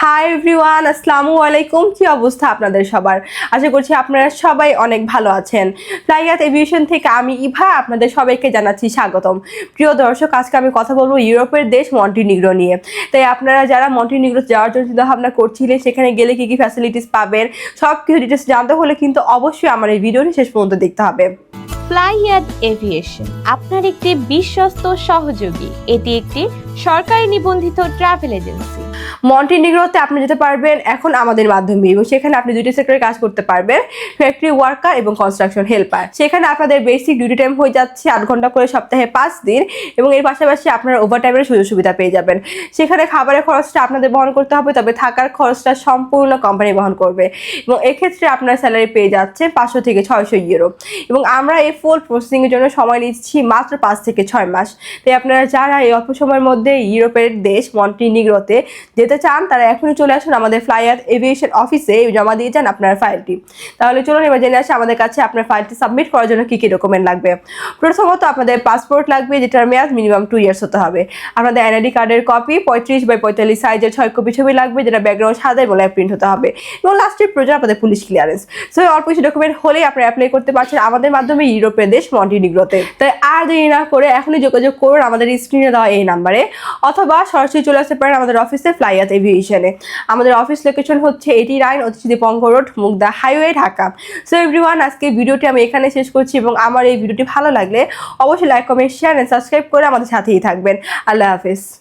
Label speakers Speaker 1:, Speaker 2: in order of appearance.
Speaker 1: Hi everyone, আসসালামু আলাইকুম। কি অবস্থা আপনাদের সবার? আশা করছি আপনারা সবাই অনেক ভালো আছেন। ফ্লাইয়াত এভিয়েশন থেকে আমি ইভা আপনাদের সবাইকে জানাচ্ছি স্বাগতম। প্রিয় দর্শক, আজকে আমি কথা বলবো ইউরোপের দেশ মন্টিনিগ্রো নিয়ে। তাই আপনারা যারা মন্টিনিগ্রো যাওয়ার জন্য চিন্তাভাবনা করছিলেন, সেখানে গেলে কী কী ফ্যাসিলিটিস পাবেন, সব কিছু ডিটেলস জানতে হলে কিন্তু অবশ্যই আমার এই ভিডিওটি শেষ পর্যন্ত দেখতে হবে।
Speaker 2: ফ্লাইয়াত এভিয়েশন আপনার একটি বিশ্বস্ত সহযোগী। এটি একটি সরকারি নিবন্ধিত ট্রাভেল এজেন্সি।
Speaker 1: মন্টিনিগ্রোতে আপনি যেতে পারবেন এখন আমাদের মাধ্যমে, এবং সেখানে আপনি দুটি সেক্টরে কাজ করতে পারবেন, ফ্যাক্টরি ওয়ার্কার এবং কনস্ট্রাকশন হেল্পার। সেখানে আপনাদের বেসিক ডিউটি টাইম হয়ে যাচ্ছে 8 ঘন্টা করে সপ্তাহে 5 দিন, এবং এর পাশাপাশি আপনারা ওভারটাইমের সুযোগ সুবিধা পেয়ে যাবেন। সেখানে খাবারের খরচটা আপনাদের বহন করতে হবে, তবে থাকার খরচটা সম্পূর্ণ কোম্পানি বহন করবে, এবং এক্ষেত্রে আপনার স্যালারি পেয়ে যাচ্ছে 500 থেকে 600 ইউরো। এবং আমরা এই ফুল প্রসেসিংয়ের জন্য সময় নিচ্ছি মাত্র 5 থেকে 6 মাস। তাই আপনারা যারা এই অল্প সময়ের মধ্যে ইউরোপের দেশ মন্টিনিগ্রোতে যেতে চান, তারা এখনই চলে আসুন আমাদের ফ্লাইয়াত এভিয়েশন অফিসে, জমা দিয়ে যান আপনার ফাইলটি। তাহলে চলুন এবার জেনে আসি আমাদের কাছে আপনার ফাইলটি সাবমিট করার জন্য কী কী ডকুমেন্ট লাগবে। প্রথমত আপনাদের পাসপোর্ট লাগবে, যেটার মেয়াদ মিনিমাম 2 ইয়ার্স হতে হবে। আপনাদের এনআইডি কার্ডের কপি 35x45 সাইজের 6 কপি ছবি লাগবে, যেটা ব্যাকগ্রাউন্ড সাদা এবং লাইভ প্রিন্ট হতে হবে। এবং লাস্টের প্রয়োজন আপনাদের পুলিশ ক্লিয়ারেন্স। সো অল্প কিছু ডকুমেন্ট হলেই আপনারা অ্যাপ্লাই করতে পারছেন আমাদের মাধ্যমে ইউরোপের দেশ মন্টিনিগ্রোতে। তাই আর দেরি না করে এখনই যোগাযোগ করুন আমাদের স্ক্রিনে দেওয়া এই নাম্বারে, অথবা সরাসরি চলে আসতে পারেন আমাদের অফিসে ফ্লাইয়াত এভিয়েশনে। আমাদের অফিস লোকেশন হচ্ছে 89 অতিথি পঙ্ক road, Mugda highway, Dhaka. So everyone, আজকে ভিডিওটি আমি এখানে শেষ করছি, এবং আমার এই ভিডিওটি ভালো লাগলে অবশ্যই like, comment, share and subscribe করে আমাদের সাথেই থাকবেন। আল্লাহ হাফিজ।